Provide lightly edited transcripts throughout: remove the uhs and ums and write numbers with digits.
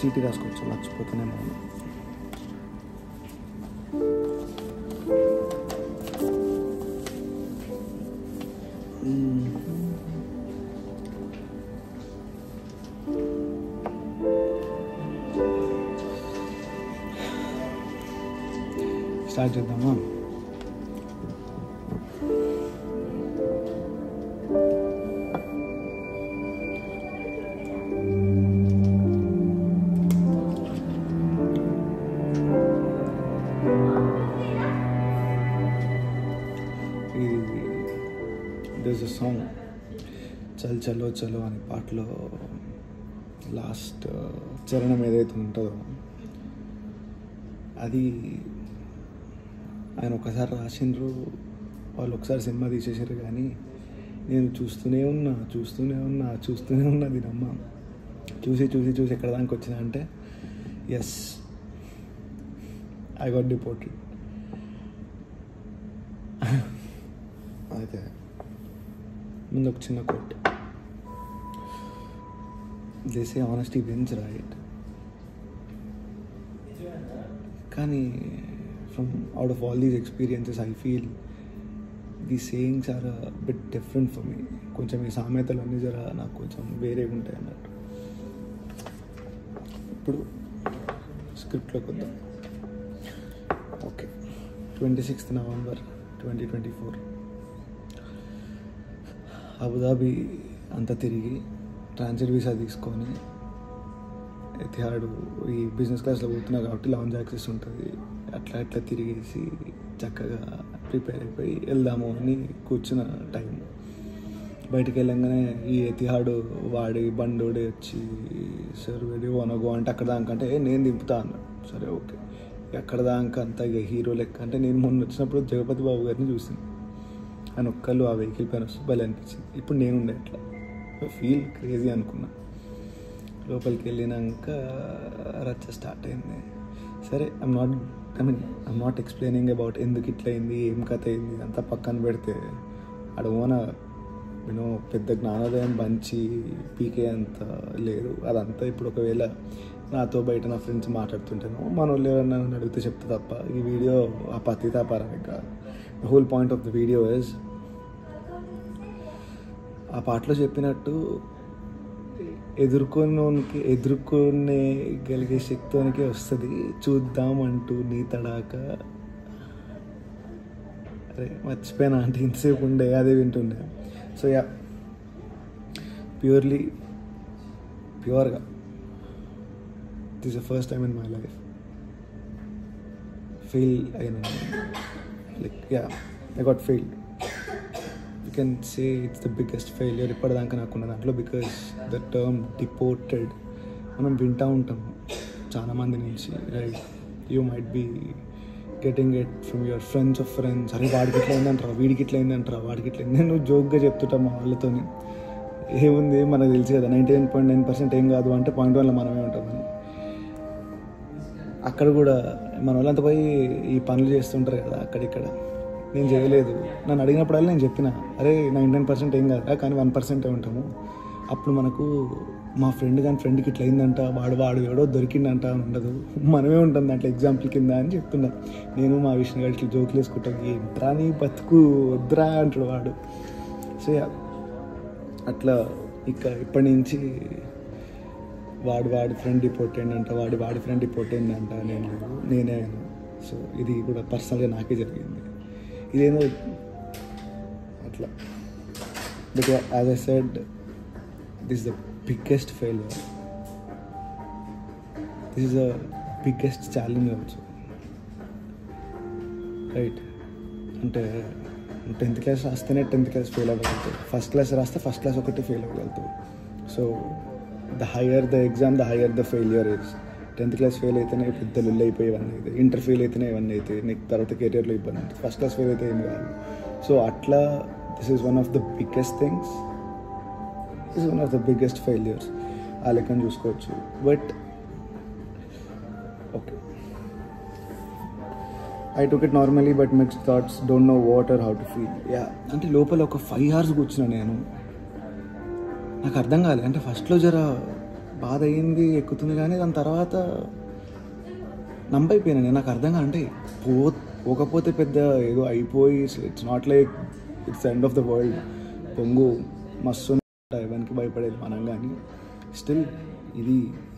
చీటీ రాసుకోవచ్చు మర్చిపోతానేమో. స్టార్ట్ చేద్దామా? there's a song చల్ చలో చలో అనే పాటలో లాస్ట్ చరణం ఏదైతే ఉంటుందో అది ఆయన ఒకసారి రాసిండ్రు, వాళ్ళు ఒకసారి సినిమా తీసేసారు. కానీ నేను చూస్తూనే ఉన్నా దీనమ్మ చూసి ఎక్కడ దానికి వచ్చినా అంటే ఎస్, ఐ గాట్ డిపోర్టెడ్. అయితే ముందు ఒక చిన్న quote, they say honesty wins right. కానీ from out of all these experiences I feel the sayings are bit different for me. కొంచెం ఈ సామెతలు అన్నీ జర నాకు కొంచెం వేరేగా ఉంటాయి అన్నట్టు. ఇప్పుడు స్క్రిప్ట్లోకి వద్దాం. ఓకే, 26th November 2024 అబుదాబి అంతా తిరిగి ట్రాన్సిట్ వీసా తీసుకొని ఎతిహాడ్ ఈ బిజినెస్ క్లాస్లో పోతున్నా కాబట్టి లాంజ్ యాక్సెస్ ఉంటుంది. అట్లా తిరిగేసి చక్కగా ప్రిపేర్ అయిపోయి వెళ్దాము అని కూర్చున్న టైం. బయటికి వెళ్ళంగానే ఈ ఎతిహాడ్ వాడి బండోడే వచ్చి సార్ వెరీ వనగో అంటే అక్కడ దాకా అంటే నేను దింపుతా అన్నాడు. సరే ఓకే, అక్కడ దాకా అంతా ఇక హీరో లెక్క. అంటే నేను మొన్న వచ్చినప్పుడు జగపతి బాబు గారిని చూసాను, ఆయన ఒక్కళ్ళు ఆ వెహికల్ పైన వస్తే భలే అనిపించింది. ఇప్పుడు నేనుండే అట్లా ఫీల్ క్రేజీ అనుకున్నా. లోపలికి వెళ్ళినాక రచ్చ స్టార్ట్ అయింది. సరే ఐమ్ నాట్ ఎక్స్ప్లెయినింగ్ అబౌట్ ఎందుకు ఇట్లా అయింది, ఏం కథ అయింది అంతా పక్కన పెడితే ఆడ నేను పెద్ద జ్ఞానోదయం బంచి పీకే అంత లేదు. అదంతా ఇప్పుడు ఒకవేళ నాతో బయట నా ఫ్రెండ్స్ మాట్లాడుతుంటాను, మన వాళ్ళు ఎవరన్నా నన్ను అడిగితే చెప్తే తప్ప ఈ వీడియో ఆ పతితాపరానికి కాదు. The whole point of the video is, ఆ పాటలో చెప్పినట్టు ఎదుర్కొనే గలిగే శక్తికి వస్తుంది చూద్దామంటూ నీ తడాక. అరే మర్చిపోయినా అంటే ఇంతసేపు ఉండే అదే వింటుండే. సో యా, ప్యూర్గా this is the first time in my life fail అయినా. Like yeah, I got failed. You can say it's the biggest failure ఇప్పటిదాకా నాకున్న దాంట్లో. బికాస్ ద టర్మ్ డిపోర్టెడ్ మనం వింటూ ఉంటాం చాలా మంది నుంచి, right? You might be getting it from your friends of friends. అరే వాడికి ఇట్లా అయిందంటారా, వీడికి ఇట్లా అయిందంటారా, వాడికి ఇట్లా అయింది. నేను జోక్గా చెప్తుంటా మా వాళ్ళతో, ఏముంది మనకు తెలుసు కదా 99.9% ఏం కాదు అంటే 0.1లో మనమే ఉంటామని. అక్కడ కూడా మన వాళ్ళంతా పోయి ఈ పనులు చేస్తుంటారు కదా అక్కడిక్కడ. నేను చేయలేదు. నన్ను అడిగినప్పుడల్లా నేను చెప్పిన, అరే 99% ఏం కాదు కానీ 1% ఉంటాము. అప్పుడు మనకు మా ఫ్రెండ్కి ఇట్లా అయిందంట, వాడు ఎవడో దొరికిందంట అని ఉండదు, మనమే ఉంటుంది దాంట్లో ఎగ్జాంపుల్ కింద అని చెప్తున్నా. నేను మా విష్ణు గారు ఇట్లా జోకులు వేసుకుంటాం, ఏంట్రా నీ బతుకు వద్దురా అంటాడు వాడు. సో అట్లా ఇప్పటి నుంచి వాడి ఫ్రెండ్ రిపోర్ట్ అయిందంట, వాడి ఫ్రెండ్ రిపోర్ట్ అయిందంట, నేనే అయినా. సో ఇది కూడా పర్సనల్గా నాకే జరిగింది. ఇదేమో అట్లా. But as I said, this is the biggest failure, this is the biggest challenge also, right? అంటే 10th క్లాస్ రాస్తేనే 10th క్లాస్ ఫెయిల్ అవ్వగలుగుతావు, ఫస్ట్ క్లాస్ రాస్తే ఫస్ట్ క్లాస్ ఒకటి ఫెయిల్ అవ్వగలుగుతావు. So the higher the exam, the higher the failure is. 10th class fail అయితేనే పెద్ద Lulu అయిపోయి ఇవన్నీ అయితే, ఇంటర్ ఫెయిల్ అయితేనే ఇవన్నీ అయితే నీకు తర్వాత కెరియర్లో ఇబ్బంది ఉంటుంది. ఫస్ట్ క్లాస్ ఫెయిల్ అయితే ఏం కాదు. సో అట్లా this is one of the biggest things, this is one of the biggest failures. ఆ లెక్కను చూసుకోవచ్చు. But okay, I took it normally but mixed thoughts, don't know what or how to feel. Yeah, అంటే లోపల ఒక 5 hours కూర్చున్నా నేను. నాకు అర్థం కాలేదు. అంటే ఫస్ట్లో జర బాధ అయింది, ఎక్కుతుంది, కానీ దాని తర్వాత నంబైపోయాను నేను. నాకు అర్థంగా అంటే పోకపోతే పెద్ద ఏదో అయిపోయి it's not like it's end of the world. పొంగు మస్తు ఎవరికి భయపడేది మనం, కానీ స్టిల్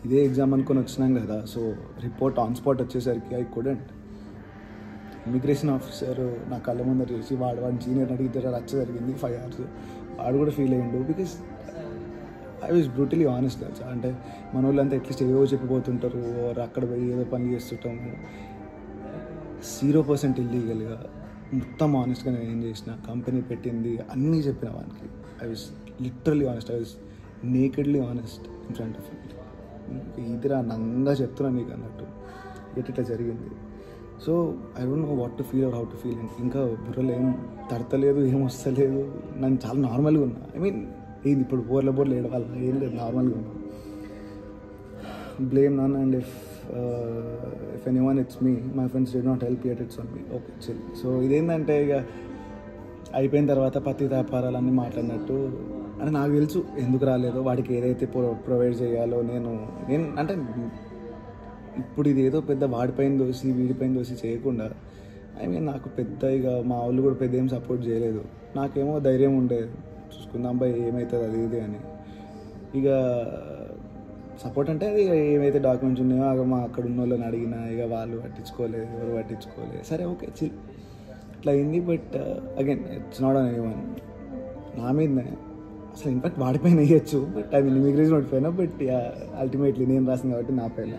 ఇదే ఎగ్జామ్ అనుకొని వచ్చినాం కదా. సో రిపోర్ట్ ఆన్ స్పాట్ వచ్చేసరికి ఐ కుడెంట్. ఇమిగ్రేషన్ ఆఫీసర్ నా కళ్ళ ముందర చేసి వాడు సీనియర్ అడిగితే రచ్చ జరిగింది 5 hours. వాడు కూడా ఫీల్ అయ్యిండు. Because I was brutally honest తెలుసా. అంటే మన వాళ్ళంతా అట్లీస్ట్ ఏవో చెప్పిపోతుంటారు, అక్కడ పోయి ఏదో పని చేస్తుంటాము. 0% ఇల్లీగల్గా మొత్తం ఆనెస్ట్గా నేను ఏం చేసిన, కంపెనీ పెట్టింది అన్నీ చెప్పిన వానికి. I was literally honest. I was nakedly honest in front of it. ఇదిరా నంగా చెప్తున్నా నీకు అన్నట్టు ఇట్లా జరిగింది. So I don't know what to feel or how to feel. ఇంకా బుర్రలో ఏం తడతలేదు, ఏం వస్తలేదు. నేను చాలా నార్మల్గా ఉన్నా. ఐ మీన్ ఏంది ఇప్పుడు బోర్లు ఏడవాళ్ళ ఏం లేదు, నార్మల్గా ఉన్నా. Blame none and if anyone it's me. My friends did not help yet, it's on me. Okay chill. So ఇదేంటంటే ఇక అయిపోయిన తర్వాత పత్తి వ్యాపారాలన్నీ మాట్లాడినట్టు అంటే నాకు తెలుసు ఎందుకు రాలేదో, వాడికి ఏదైతే ప్రొవైడ్ చేయాలో నేను అంటే ఇప్పుడు ఇది ఏదో పెద్ద వాడిపోయిన దోసి వీడిపోయిన దోసి చేయకుండా, ఐ మీన్ నాకు పెద్ద ఇక మా వాళ్ళు కూడా పెద్ద ఏం సపోర్ట్ చేయలేదు. నాకేమో ధైర్యం ఉండే చూసుకుందాం అబ్బాయి ఏమవుతుంది అది ఇది అని. ఇక సపోర్ట్ అంటే అది ఏమైతే డాక్యుమెంట్స్ ఉన్నాయో అక్కడ ఉన్న వాళ్ళని అడిగిన, ఇక వాళ్ళు పట్టించుకోలేదు, ఎవరు పట్టించుకోలేదు. సరే ఓకే చిల్ ఇట్లా అయింది. But again it's not on anyone. నా మీదనే అసలు ఇన్ఫాక్ట్ వాడిపోయిన వేయచ్చు. బట్ ఐ మీన్ ఇమిగ్రేషన్ వాడిపోయినా. బట్ అల్టిమేట్లీ నేను రాసింది కాబట్టి నా పైన.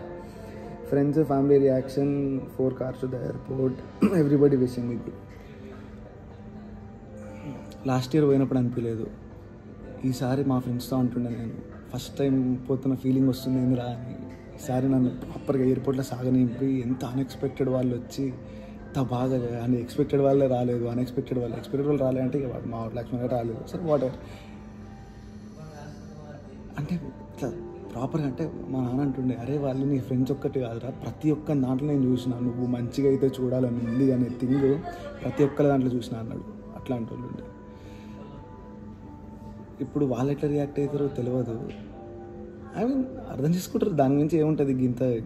Friends, family reaction, 4 cars to the airport, everybody wishing me good. Last year పోయినప్పుడు అనిపించలేదు. ఈసారి మా ఫ్రెండ్స్తో అంటుండే నేను, ఫస్ట్ టైం పోతున్న ఫీలింగ్ వస్తుంది ఏందిరా అని. ఈసారి నన్ను ప్రాపర్గా ఎయిర్పోర్ట్లో సాగనింపి ఎంత అన్ఎక్స్పెక్టెడ్ వాళ్ళు వచ్చి ఎంత బాగా అని. ఎక్స్పెక్టెడ్ వాళ్ళే రాలేదు, ఎక్స్పెక్టెడ్ వాళ్ళు రాలేదంటే ఇక వాడు మా లక్ష్మణ్ రాలేదు. సరే వాట్ అంటే ఇట్లా ప్రాపర్గా అంటే మా నాన్న అంటుండే, అరే వాళ్ళు నీ ఫ్రెండ్స్ ఒక్కటి కాదురా, ప్రతి ఒక్క దాంట్లో నేను చూసిన, నువ్వు మంచిగా అయితే చూడాలని ఉంది అనే థింగ్ ప్రతి ఒక్కరి దాంట్లో చూసిన అన్నాడు. అట్లాంటి వాళ్ళు ఉండే. ఇప్పుడు వాళ్ళు ఎట్లా రియాక్ట్ అవుతారో తెలియదు. ఐ మీన్ అర్థం చేసుకుంటారు, దాని గురించి ఏముంటుంది,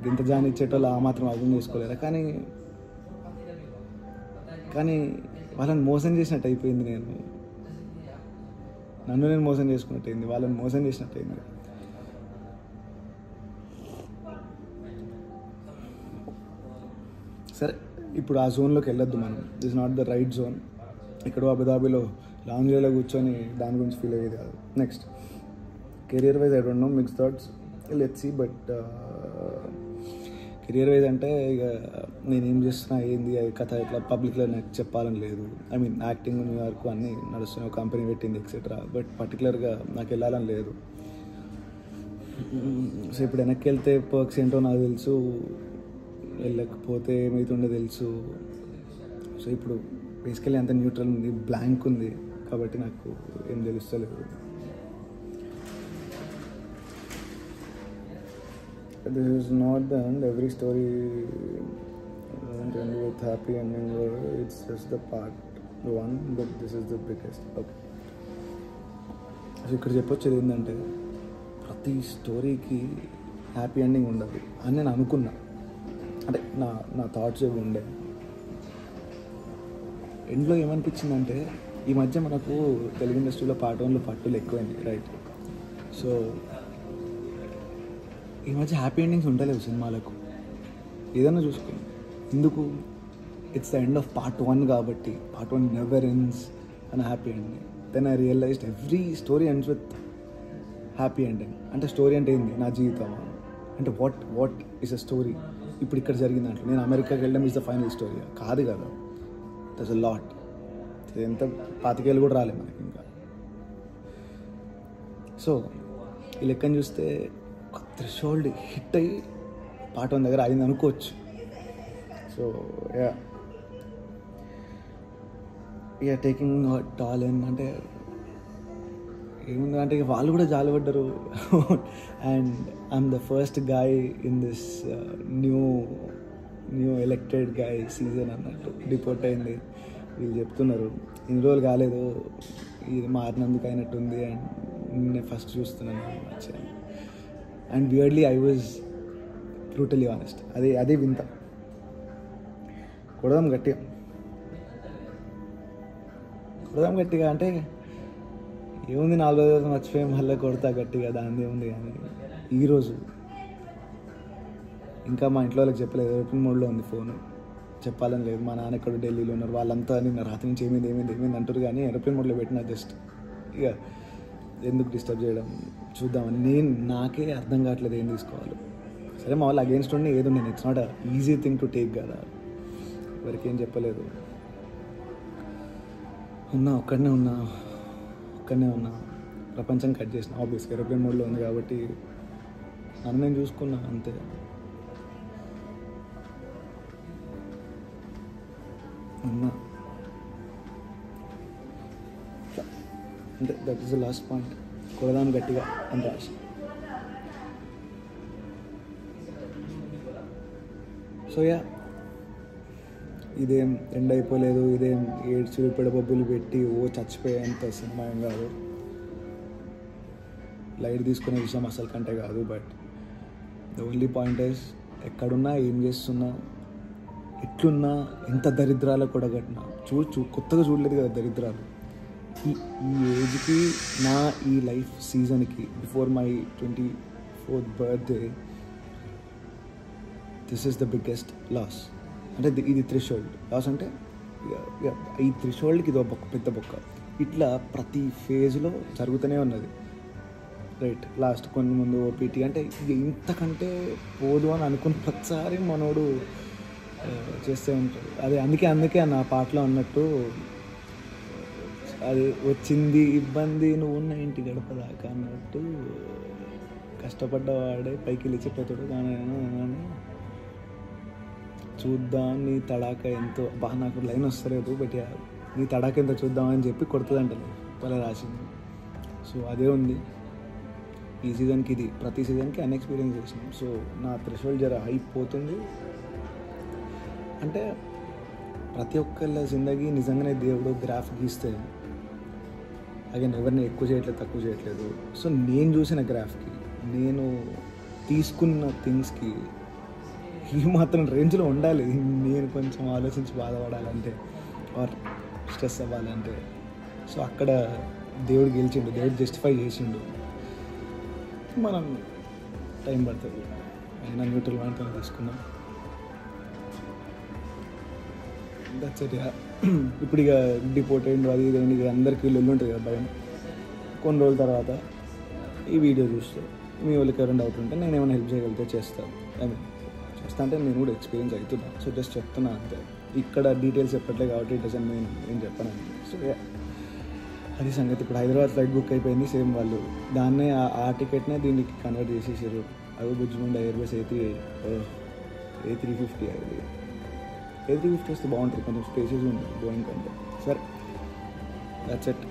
గింత జాన్ ఇచ్చేటోళ్ళు ఆ మాత్రం అర్థం చేసుకోలేరా. కానీ వాళ్ళని మోసం చేసినట్టు అయిపోయింది. నన్ను నేను మోసం చేసుకున్నట్టు అయింది, వాళ్ళని మోసం చేసినట్టు అయింది. సరే ఇప్పుడు ఆ జోన్లోకి వెళ్ళొద్దు మనం. This not the right zone. ఎక్కడో అబుదాబిలో లాంజ్లో కూర్చొని దాని గురించి ఫీల్ అయ్యేది కాదు. Next career wise I don't know, mix thoughts, let's see. But career wise అంటే ఇక నేనేం చేస్తున్నా ఏంది కథ ఇట్లా పబ్లిక్లో నాకు చెప్పాలని లేదు. ఐ మీన్ యాక్టింగ్ న్యూయార్క్ అన్నీ నడుస్తున్నాయి, కంపెనీ పెట్టింది ఎక్సెట్రా. బట్ పర్టికులర్గా నాకు వెళ్ళాలని లేదు. సో ఇప్పుడు వెనక్కి వెళ్తే పర్క్స్ ఏంటో నాకు తెలుసు, వెళ్ళకపోతే ఏమవుతుండో తెలుసు. సో ఇప్పుడు బేసికలీ అంత న్యూట్రల్ ఉంది, బ్లాంక్ ఉంది, కాబట్టి నాకు ఏం తెలుస్తలేదు. This is not the end. Every story doesn't end with happy ending. It's just the part 1, but this is the biggest. Okay. So ఇక్కడ చెప్పొచ్చేది ఏంటంటే ప్రతి స్టోరీకి హ్యాపీ ఎండింగ్ ఉండదు అని నేను అనుకున్నా. అంటే నా థాట్స్ ఏవి ఉండే. ఎండ్లో ఏమనిపించిందంటే ఈ మధ్య మనకు తెలుగు ఇండస్ట్రీలో పార్ట్ 1 పార్ట్ 2 ఎక్కువైంది, రైట్? సో ఈ మధ్య హ్యాపీ ఎండింగ్స్ ఉండలేవు సినిమాలకు. ఏదైనా చూసుకుని ఎందుకు, it's the end of part 1 కాబట్టి పార్ట్ 1 నెవర్ ఎండ్స్ అని happy ending. Then I realised every story ends with happy ending. అంటే స్టోరీ అంటే ఏంది, నా జీవితం అంటే వాట్ ఈస్ అ స్టోరీ. ఇప్పుడు ఇక్కడ జరిగిన దాంట్లో నేను అమెరికాకి వెళ్ళడం ఈజ్ ద ఫైనల్ స్టోరీ కాదు కదా. That's a lot. ఎంత 25 ఏళ్ళు కూడా రాలేదు మనకి ఇంకా. సో ఈ లెక్కను చూస్తే థ్రెషోల్డ్ హిట్ అయ్యి పార్ట్ 1 దగ్గర అయింది అనుకోవచ్చు. So yeah taking toll in అంటే ఏముంది అంటే వాళ్ళు కూడా జాలిపడ్డారు. And I'm the first guy in this new elected guy season అన్నట్టు. డిపోర్ట్ అయింది వీళ్ళు చెప్తున్నారు. ఇన్ని రోజులు కాలేదు, ఇది మారినందుకు అయినట్టుంది. అండ్ నేను ఫస్ట్ చూస్తున్నాను వచ్చాను. And weirdly I was brutally honest. అదే వింత. కొడదాం గట్టిగా అంటే ఏముంది, 4 రోజులు మర్చిపోయి మళ్ళీ కొడతా గట్టిగా, దాని ఏముంది. కానీ ఈరోజు ఇంకా మా ఇంట్లో వాళ్ళకి చెప్పలేదు, ఓపెన్ మోడ్లో ఉంది ఫోను, చెప్పాలని లేదు. మా నాన్న ఎక్కడ ఢిల్లీలో ఉన్నారు, వాళ్ళంతా నిన్న రాత్రి నుంచి ఏమైంది అంటారు. కానీ ఏరోప్లేన్ మోడ్లో పెట్టినా జస్ట్ ఇక ఎందుకు డిస్టర్బ్ చేయడం, చూద్దామని. నాకే అర్థం కావట్లేదు ఏం తీసుకోవాలి. సరే మా వాళ్ళు అగేన్స్ట్ ఉండి ఏదో నేను, it's not easy thing to take కదా, ఎవరికి ఏం చెప్పలేదు. ఒక్కడనే ఉన్నా, ప్రపంచం కట్ చేసిన. ఆబ్వియస్గా ఏరోప్లేన్ మోడ్లో ఉంది కాబట్టి నన్ను నేను చూసుకున్నా అంతే. అంటే that is the last point. కొడదాం గట్టిగా అని రాసి. సో ఇదేం ఎండ్ అయిపోలేదు, ఇదేం ఏడ్చి పెడబొబ్బులు పెట్టి చచ్చిపోయేంత సినిమా ఏం కాదు. లైట్ తీసుకునే విషయం అసలు కంటే కాదు. But the only point is, ఎక్కడున్నా, ఏం చేస్తున్నా, ఎట్లున్నా, ఎంత దరిద్రాలు కూడా కట్టినా కొత్తగా చూడలేదు కదా దరిద్రాలు. ఈ ఏజ్కి, ఈ లైఫ్ సీజన్కి, before my 24th birthday, this is the biggest loss. అంటే ఇది థ్రెషోల్డ్ లాస్. అంటే ఈ థ్రెషోల్డ్కి ఇది ఒక పెద్ద బొక్క. ఇట్లా ప్రతి ఫేజ్లో జరుగుతూనే ఉన్నది. రైట్, లాస్ట్ కొన్ని ముందు ఓపీటీ అంటే ఇంతకంటే పోదు అని అనుకున్న ప్రతిసారి మనోడు చేస్తూ ఉంటాడు. అందుకే నా పాటలో అన్నట్టు, అది వచ్చింది ఇబ్బంది నువ్వు ఉన్న ఇంటి గడపదాకా అన్నట్టు, కష్టపడ్డవాడే పైకి లేచిపోతాడు. కానీ చూద్దాం నీ తడాక ఎంతో, నాకు లైన్ వస్తలేదు, బట్ నీ తడాక ఎంతో చూద్దామని చెప్పి కొడుతుందంటలేదు పలే రాసింది. సో అదే ఉంది ఈ సీజన్కి. ఇది ప్రతి సీజన్కి అన్ఎక్స్పీరియన్స్ చేసినాం. సో నా థ్రెషోల్డ్ జర అయిపోతుంది. అంటే ప్రతి ఒక్కళ్ళ జిందగీ నిజంగానే దేవుడు గ్రాఫ్ గీస్తే, అగైన్ ఎవరిని ఎక్కువ చేయట్లేదు, తక్కువ చేయట్లేదు. సో నేను చూసిన గ్రాఫ్కి, నేను తీసుకున్న థింగ్స్కి ఈ మాత్రం రేంజ్లో ఉండాలి. నేను కొంచెం ఆలోచించి బాధపడాలంటే, ఆర్ స్ట్రెస్ అవ్వాలంటే. సో అక్కడ దేవుడు గెలిచిండు, దేవుడు జస్టిఫై చేసిండు. మనం టైం పడుతుంది, అయినా న్యూట్రల్ వాటితో తీసుకున్నాం. That's it. ఇప్పుడు ఇక డిపోర్ట్ అయ్యిండు, అది ఇది ఇక అందరికీ లొల్లు ఉంటుంది కదా భయం. కొన్ని రోజుల తర్వాత ఈ వీడియో చూస్తే మీ వాళ్ళకి ఎవరైనా డౌట్ ఉంటే నేను ఏమైనా హెల్ప్ చేయగలిగితే చేస్తాను. చేస్తా అంటే నేను కూడా ఎక్స్పీరియన్స్ అవుతున్నాను. సో జస్ట్ చెప్తున్నా అంతే. ఇక్కడ డీటెయిల్స్ చెప్పట్లే కాబట్టి డజన్ నేను చెప్పాను. సో అది సంగతి. ఇప్పుడు హైదరాబాద్ ఫ్లైట్ బుక్ అయిపోయింది. సేమ్ వాళ్ళు దాన్నే ఆ టికెట్నే దీనికి కన్వర్ట్ చేసేసారు. అవి బుజ్జిమండ ఎయిర్బేస్ A350. అది A350 వస్తే బాగుంటుంది, కొంచెం స్పేసెస్ ఉంది బోయింగ్ కంటే. సరే, దట్స్ ఇట్.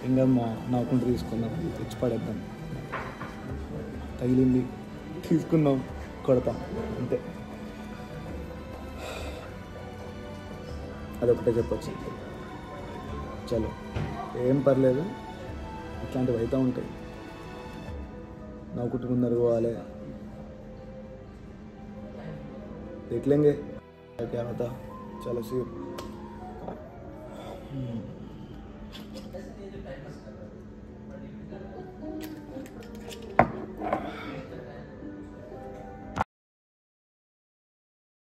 ఇంకా నాకుంటూ తీసుకుందాం, తెచ్చి పడేద్దాం. తగిలింది తీసుకుందాం, కొడతాం అంతే. అదొకటే చెప్పచ్చు. చలో, ఏం పర్లేదు, ఇట్లాంటివి అవుతూ ఉంటాయి. నవ్వుకుంటూ ముందర పోవాలి. देख लेंगे क्या होता. चलो सी.